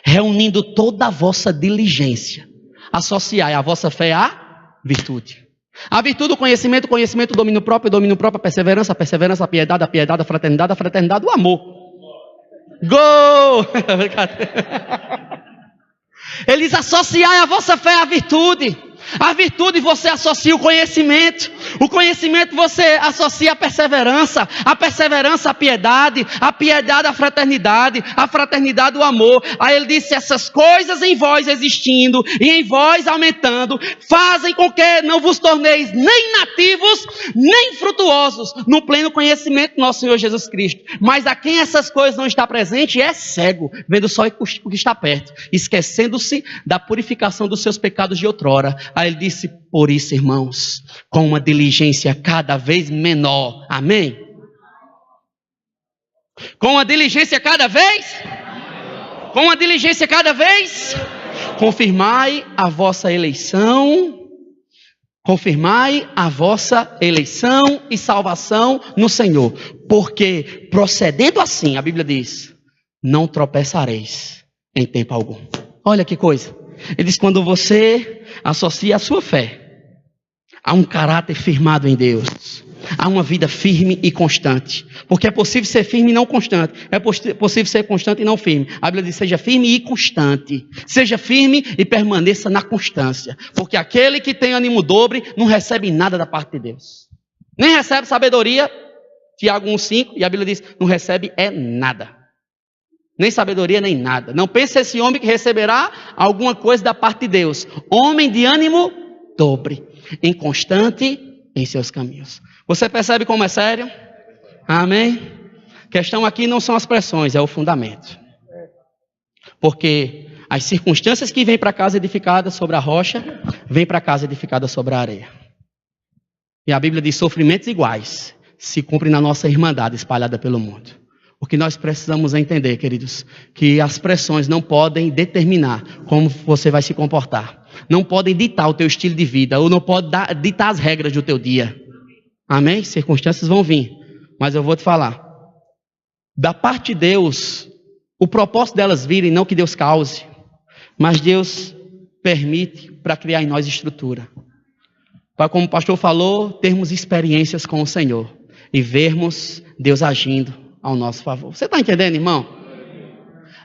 reunindo toda a vossa diligência, associai a vossa fé à virtude. A virtude, o conhecimento, o domínio próprio, a perseverança, a piedade, a fraternidade, o amor. Gol! Eles associai a vossa fé à virtude. A virtude você associa o conhecimento você associa a perseverança à piedade à fraternidade o amor. Aí ele disse, essas coisas em vós existindo e em vós aumentando, fazem com que não vos torneis nem nativos, nem frutuosos, no pleno conhecimento do nosso Senhor Jesus Cristo. Mas a quem essas coisas não está presente é cego, vendo só o que está perto, esquecendo-se da purificação dos seus pecados de outrora. Aí ele disse, por isso, irmãos, com uma diligência cada vez menor. Amém? Com uma diligência cada vez? Com uma diligência cada vez? Confirmai a vossa eleição. Confirmai a vossa eleição e salvação no Senhor. Porque procedendo assim, a Bíblia diz, não tropeçareis em tempo algum. Olha que coisa. Ele diz, quando você associa a sua fé a um caráter firmado em Deus, a uma vida firme e constante. Porque é possível ser firme e não constante. É possível ser constante e não firme. A Bíblia diz, seja firme e constante. Seja firme e permaneça na constância. Porque aquele que tem ânimo dobre não recebe nada da parte de Deus. Nem recebe sabedoria. Tiago 1,5, e a Bíblia diz, não recebe nada. Nem sabedoria, nem nada. Não pense esse homem que receberá alguma coisa da parte de Deus. Homem de ânimo dobre, inconstante em seus caminhos. Você percebe como é sério? Amém? A questão aqui não são as pressões, é o fundamento. Porque as circunstâncias que vêm para a casa edificada sobre a rocha, vêm para a casa edificada sobre a areia. E a Bíblia diz, sofrimentos iguais se cumprem na nossa irmandade espalhada pelo mundo. O que nós precisamos entender, queridos, que as pressões não podem determinar como você vai se comportar. Não podem ditar o teu estilo de vida, ou não podem ditar as regras do teu dia. Amém? Circunstâncias vão vir. Mas eu vou te falar. Da parte de Deus, o propósito delas virem, não que Deus cause, mas Deus permite para criar em nós estrutura. para, como o pastor falou, termos experiências com o Senhor e vermos Deus agindo ao nosso favor. Você está entendendo, irmão?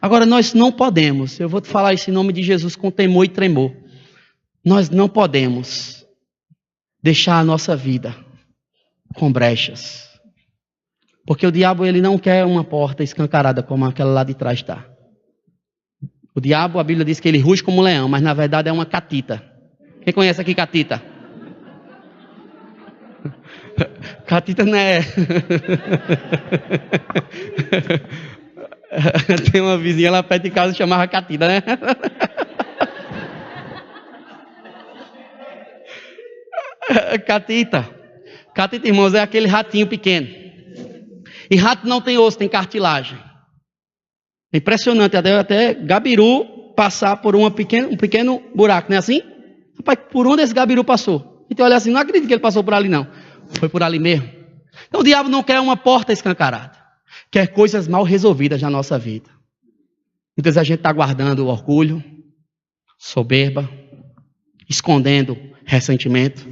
Agora, nós não podemos, eu vou te falar isso em nome de Jesus com temor e tremor, nós não podemos deixar a nossa vida com brechas. Porque o diabo, ele não quer uma porta escancarada como aquela lá de trás está. O diabo, a Bíblia diz que ele ruge como um leão, mas na verdade é uma catita. Quem conhece aqui catita? Catita não é... Tem uma vizinha lá perto de casa que chamava catita, né? Catita. Catita, irmãos, é aquele ratinho pequeno. E rato não tem osso, tem cartilagem. É impressionante, até gabiru passar por um pequeno buraco, não é assim? Rapaz, por onde esse gabiru passou? E tu olha assim, não acredito que ele passou por ali não. Foi por ali mesmo. Então o diabo não quer uma porta escancarada. Quer coisas mal resolvidas na nossa vida. Muitas vezes a gente está guardando o orgulho, soberba, escondendo ressentimento,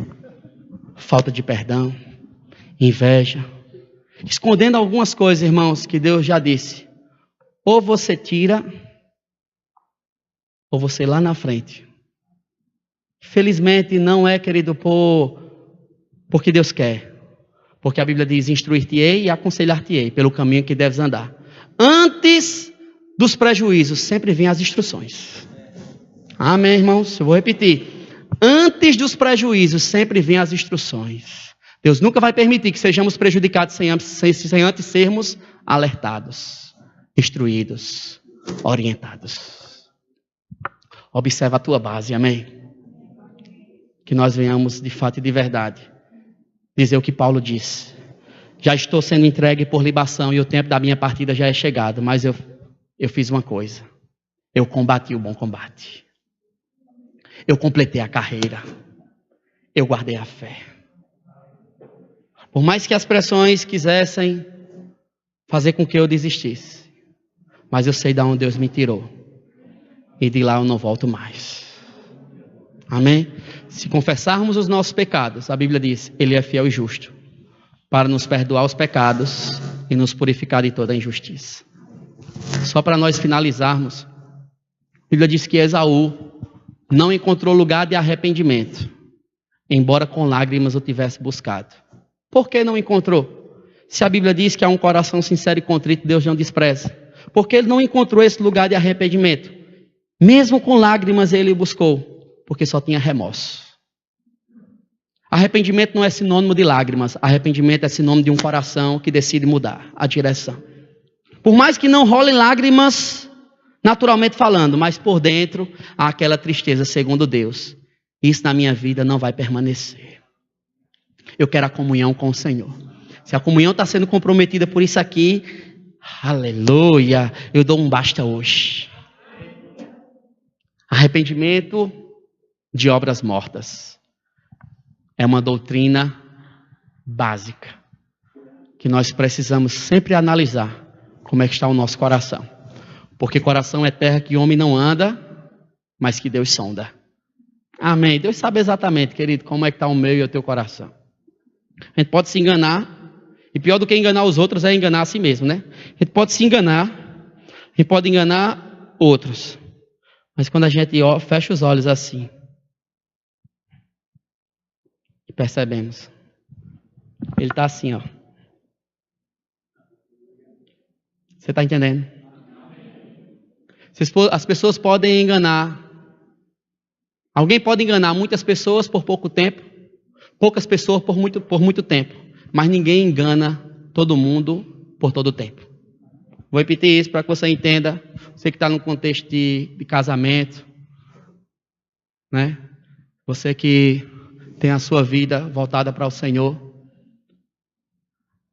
falta de perdão, inveja, escondendo algumas coisas, irmãos, que Deus já disse. Ou você tira, ou você lá na frente. Felizmente não é, querido, porque Deus quer. Porque a Bíblia diz, instruir-te-ei e aconselhar-te-ei pelo caminho que deves andar. Antes dos prejuízos, sempre vêm as instruções. Amém, irmãos? Eu vou repetir. Antes dos prejuízos, sempre vêm as instruções. Deus nunca vai permitir que sejamos prejudicados sem antes sermos alertados, instruídos, orientados. Observa a tua base, amém? Que nós venhamos de fato e de verdade dizer o que Paulo diz. Já estou sendo entregue por libação e o tempo da minha partida já é chegado, mas eu fiz uma coisa. Eu combati o bom combate. Eu completei a carreira. Eu guardei a fé. Por mais que as pressões quisessem fazer com que eu desistisse, mas eu sei de onde Deus me tirou. E de lá eu não volto mais. Amém? Se confessarmos os nossos pecados, a Bíblia diz, Ele é fiel e justo, para nos perdoar os pecados e nos purificar de toda a injustiça. Só para nós finalizarmos, a Bíblia diz que Esaú não encontrou lugar de arrependimento, embora com lágrimas o tivesse buscado. Por que não encontrou? Se a Bíblia diz que há um coração sincero e contrito, Deus não despreza. Porque ele não encontrou esse lugar de arrependimento. Mesmo com lágrimas ele buscou, porque só tinha remorso. Arrependimento não é sinônimo de lágrimas. Arrependimento é sinônimo de um coração que decide mudar a direção. Por mais que não rolem lágrimas, naturalmente falando, mas por dentro há aquela tristeza segundo Deus. Isso na minha vida não vai permanecer. Eu quero a comunhão com o Senhor. Se a comunhão está sendo comprometida por isso aqui, aleluia, eu dou um basta hoje. Arrependimento de obras mortas. É uma doutrina básica que nós precisamos sempre analisar como é que está o nosso coração. Porque coração é terra que homem não anda, mas que Deus sonda. Amém. Deus sabe exatamente, querido, como é que está o meu e o teu coração. A gente pode se enganar, e pior do que enganar os outros é enganar a si mesmo, né? A gente pode se enganar, a gente pode enganar outros. Mas quando a gente fecha os olhos assim, e percebemos, ele está assim, ó. Você está entendendo? As pessoas podem enganar. Alguém pode enganar muitas pessoas por pouco tempo, poucas pessoas por muito tempo, mas ninguém engana todo mundo por todo o tempo. Vou repetir isso para que você entenda. Você que está num contexto de casamento, né? Você que tem a sua vida voltada para o Senhor.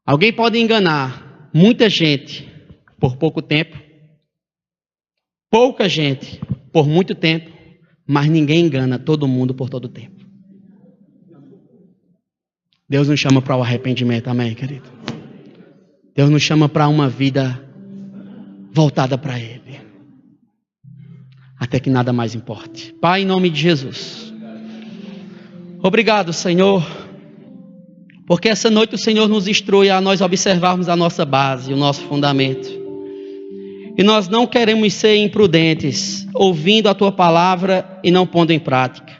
Alguém pode enganar muita gente por pouco tempo, pouca gente por muito tempo, mas ninguém engana todo mundo por todo tempo. Deus nos chama para o arrependimento, amém, querido? Deus nos chama para uma vida voltada para Ele, até que nada mais importe. Pai, em nome de Jesus, Obrigado, Senhor, porque essa noite o Senhor nos instrui a nós observarmos a nossa base, o nosso fundamento. E nós não queremos ser imprudentes, ouvindo a Tua palavra e não pondo em prática.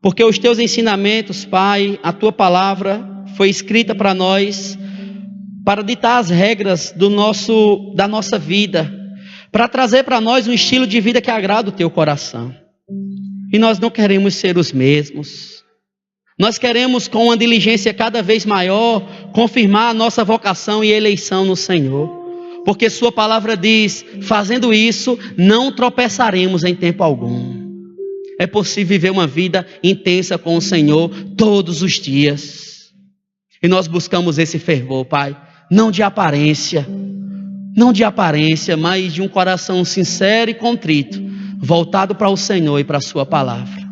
Porque os Teus ensinamentos, Pai, a Tua palavra foi escrita para nós, para ditar as regras da nossa vida, para trazer para nós um estilo de vida que agrada o Teu coração. E nós não queremos ser os mesmos. Nós queremos, com uma diligência cada vez maior, confirmar a nossa vocação e eleição no Senhor. Porque Sua palavra diz, fazendo isso, não tropeçaremos em tempo algum. É possível viver uma vida intensa com o Senhor todos os dias. E nós buscamos esse fervor, Pai, não de aparência, mas de um coração sincero e contrito, voltado para o Senhor e para a Sua palavra.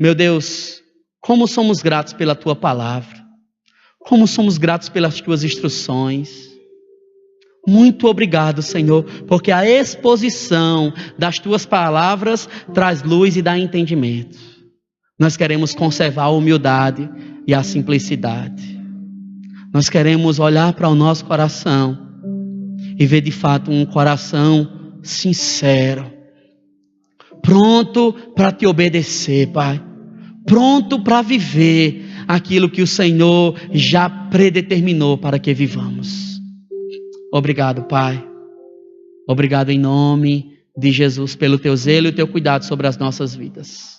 Meu Deus, como somos gratos pela Tua palavra, como somos gratos pelas Tuas instruções. Muito obrigado, Senhor, porque a exposição das Tuas palavras traz luz e dá entendimento. Nós queremos conservar a humildade e a simplicidade. Nós queremos olhar para o nosso coração e ver de fato um coração sincero, pronto para Te obedecer, Pai, pronto para viver aquilo que o Senhor já predeterminou para que vivamos. Obrigado, Pai. Obrigado em nome de Jesus pelo Teu zelo e o Teu cuidado sobre as nossas vidas.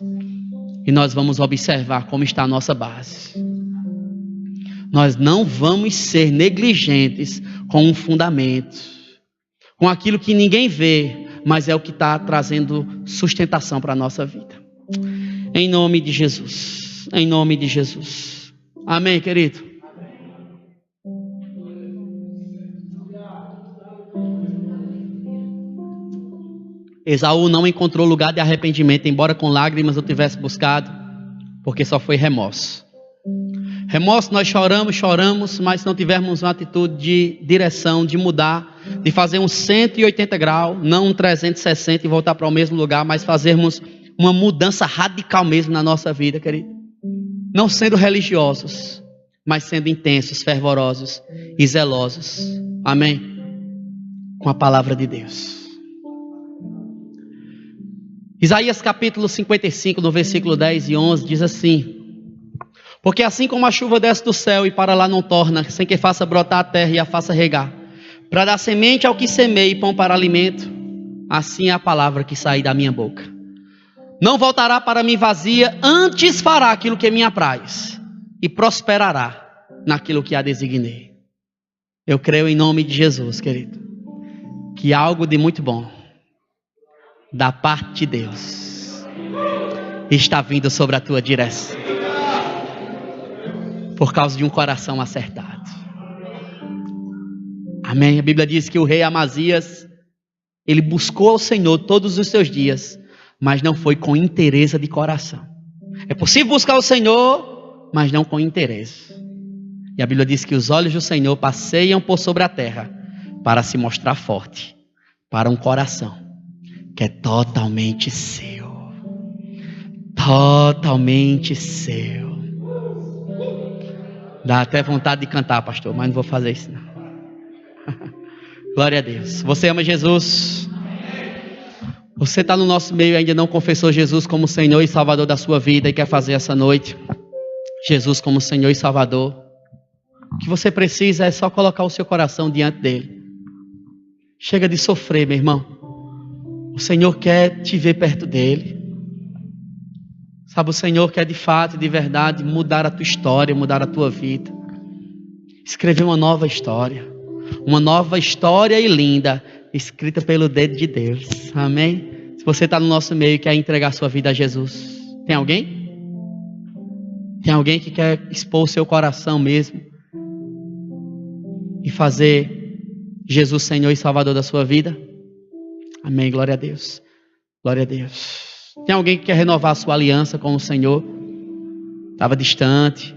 E nós vamos observar como está a nossa base. Nós não vamos ser negligentes com um fundamento, com aquilo que ninguém vê, mas é o que está trazendo sustentação para a nossa vida. Em nome de Jesus. Em nome de Jesus. Amém, querido? Esaú não encontrou lugar de arrependimento, embora com lágrimas eu tivesse buscado, porque só foi remorso. Remorso, nós choramos, mas se não tivermos uma atitude de direção, de mudar, de fazer um 180 graus, não um 360 e voltar para o mesmo lugar, mas fazermos uma mudança radical mesmo na nossa vida, querido. Não sendo religiosos, mas sendo intensos, fervorosos e zelosos. Amém? Com a palavra de Deus. Isaías capítulo 55, no versículo 10 e 11, diz assim: porque assim como a chuva desce do céu e para lá não torna, sem que faça brotar a terra e a faça regar, para dar semente ao que semeia e pão para alimento, assim é a palavra que sai da minha boca. Não voltará para mim vazia, antes fará aquilo que me apraz, e prosperará naquilo que a designei. Eu creio em nome de Jesus, querido, que algo de muito bom da parte de Deus está vindo sobre a tua direção, por causa de um coração acertado. Amém. A Bíblia diz que o rei Amazias, ele buscou ao Senhor todos os seus dias, mas não foi com interesse de coração. É possível buscar o Senhor, mas não com interesse. E a Bíblia diz que os olhos do Senhor passeiam por sobre a terra para se mostrar forte para um coração que é totalmente seu. Totalmente seu. Dá até vontade de cantar, pastor, mas não vou fazer isso não. Glória a Deus. Você ama Jesus? Você está no nosso meio e ainda não confessou Jesus como Senhor e Salvador da sua vida e quer fazer essa noite Jesus como Senhor e Salvador? O que você precisa é só colocar o seu coração diante dele. Chega de sofrer, meu irmão. O Senhor quer te ver perto dele. Sabe, o Senhor quer de fato, de verdade, mudar a tua história, mudar a tua vida. Escrever uma nova história. Uma nova história e linda, escrita pelo dedo de Deus. Amém? Se você está no nosso meio e quer entregar sua vida a Jesus. Tem alguém? Tem alguém que quer expor o seu coração mesmo e fazer Jesus Senhor e Salvador da sua vida? Amém, glória a Deus. Glória a Deus. Tem alguém que quer renovar a sua aliança com o Senhor? Estava distante,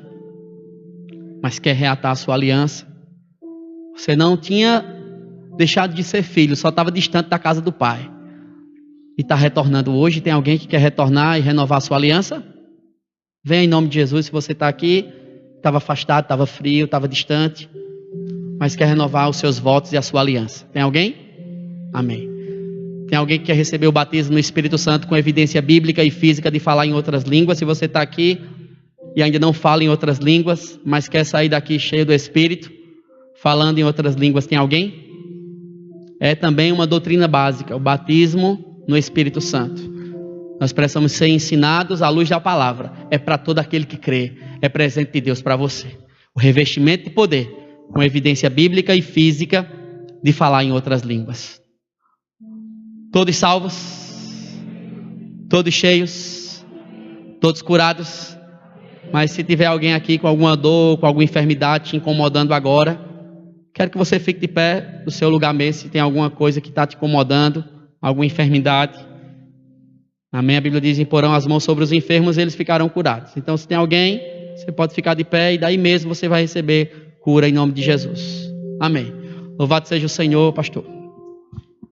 mas quer reatar a sua aliança. Você não tinha deixado de ser filho, só estava distante da casa do Pai. E está retornando hoje. Tem alguém que quer retornar e renovar a sua aliança? Venha em nome de Jesus. Se você está aqui, estava afastado, estava frio, estava distante, mas quer renovar os seus votos e a sua aliança. Tem alguém? Amém. Tem alguém que quer receber o batismo no Espírito Santo com evidência bíblica e física de falar em outras línguas? Se você está aqui e ainda não fala em outras línguas, mas quer sair daqui cheio do Espírito, falando em outras línguas, tem alguém? É também uma doutrina básica, o batismo no Espírito Santo. Nós precisamos ser ensinados à luz da palavra. É para todo aquele que crê. É presente de Deus para você. O revestimento de poder, com evidência bíblica e física de falar em outras línguas. Todos salvos? Todos cheios? Todos curados? Mas se tiver alguém aqui com alguma dor, com alguma enfermidade te incomodando agora, quero que você fique de pé no seu lugar mesmo. Se tem alguma coisa que está te incomodando, alguma enfermidade. Amém? A Bíblia diz: imporão as mãos sobre os enfermos e eles ficarão curados. Então, se tem alguém, você pode ficar de pé e daí mesmo você vai receber cura em nome de Jesus. Amém. Louvado seja o Senhor, pastor.